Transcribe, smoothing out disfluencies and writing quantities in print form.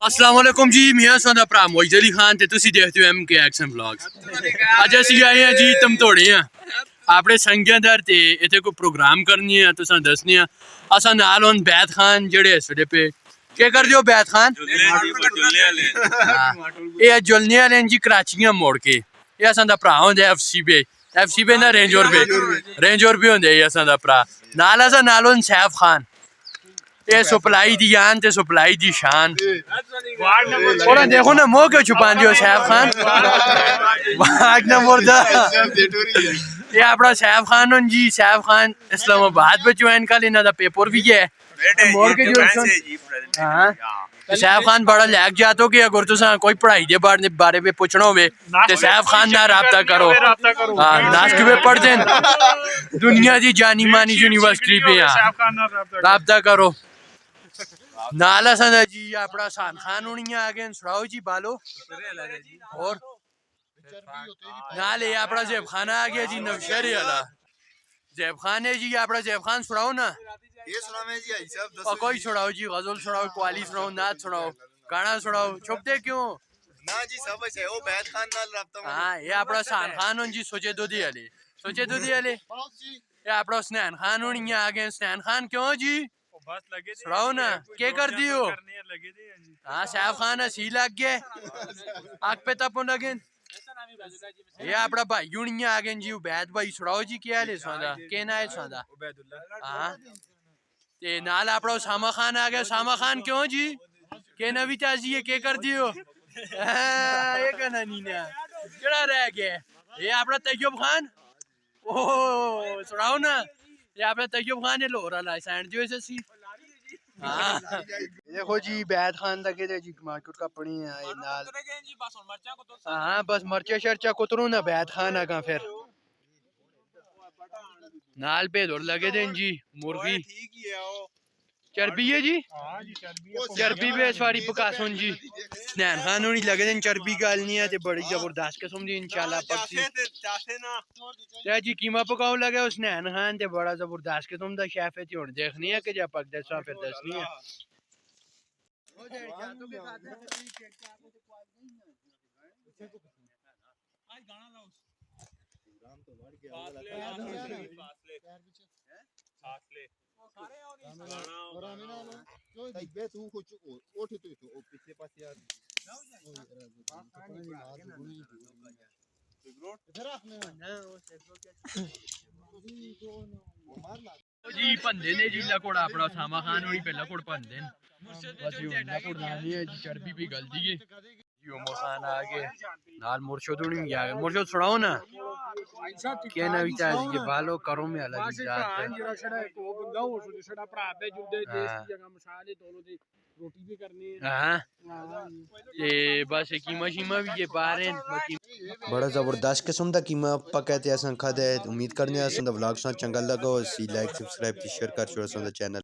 अस्सलाम वालेकुम जी, मैं सादा भरा मोइज अली खान ते तुसी देखते हो MK एक्शन व्लॉग्स। अज असी आए हैं जी तमतोड़े हैं अपने संगियां दर ते इत्थे कोई प्रोग्राम करनी है तुसां दसने असां नाल हुन बैत खान जेड़े इस वेले पे क्या कर दियो बैत खान ये जुलने वाले जी कराचियां मोड़ के ये असां दा भरा होंदा FC बे ना रेंज और होंदे असां दा भरा नाल असां नाल हुन सैफ खान ये सप्लाई दी आन ते सप्लाई दी शान और देखो ना मोह क्यों छुपा दियो सैफ खान वार्ड नंबर दा ये अपना सैफ खान हुन जी सैफ खान इस्लामाबाद में ज्वाइन कर लेना दा पेपर भी है मोड़ के जो हां सैफ खान बड़ा लैक जातो कि अगर तुसा कोई पढ़ाई दे बारे में पूछना होवे ते सैफ खान ना राब्ता करो हां नास्क पे पढ़ देन दुनिया दी जानी मानी यूनिवर्सिटी पे राब्ता करो नाला संदा जी अपना सान खान होनी आगे सुनाओ जी बालो और नाले अपना जेब खाना आ गया जी नवशहरी वाला जेब खान है जी अपना जेब खान सुनाओ ना ये सुना मैं जी आई साहब कोई सुनाओ जी गजल सुनाओ कवाली सुनाओ नाच सुनाओ गाना सुनाओ छुपते क्यों ना जी सब है ओ बैत खान नाल रब्ता हूं हां ये अपना सान खान जी सोचे दूधी वाले ये अपना स्नैन खान होनी आगे स्नैन खान क्यों जी सुनाओ ना क्या कर दियो हाँ सैफ खान हसी लग गए आग पे तपन लगे ये अपना भाई यूनी आ गए जी उबैद भाई सुनाओ जी क्या है सौदा के ना है सौदा हाँ ते नाल अपना सामा खान आ गया सामा खान क्यों जी के नवी ताजी है के कर दियो ये कहना नहीं ना केड़ा रह गया ये अपना तैयब खान ओ सुनाओ ना ये अपना तैयब खान है लोरा लाइसेंस जो है देखो जी बैद खान लगे थे जी मार्केट का पड़ी है नाल हाँ बस मर्चा शर्चा कुतरू ना बैद खान आगा फिर नाल पे दौड़ लगे थे जी मुर्गी चर्बी है जी चर्बी पे सवारी पकासुन जी स्नैन खान होनी लगे थे चर्बी गालनी है ते बड़ी जबरदस्त किस्म दी इंशाल्लाह पक्की ते जी कीमा पकाओ लगे उस स्नैन खान ते बड़ा जबरदस्त किस्म दा शेफ है ते हुन देखनी है कि जे पक दसा फिर दसनी है तू कुछ उठ तो पिछले पास यार जी बंदे ने जी लकोड़ा अपना सामा खान होनी पे लकोड़ बंदे बस यो लकोड़ नाली है जी चर्बी भी गलती है जी उमर खान आगे नाल मुर्शद होनी भी आगे मुर्शद सुनाओ ना क्या ना विचार जी बालो करो में अलग जात रोटी भी करनी है हां ये बस कीमा शीमा भी ये बारे बड़ा ज़बरदस्त किस्म दा कीमा पका ते असां खादा है उम्मीद करने असां दा व्लॉग सा चंगा लगा हो सी लाइक सब्सक्राइब ते शेयर कर छोड़ो असां दा चैनल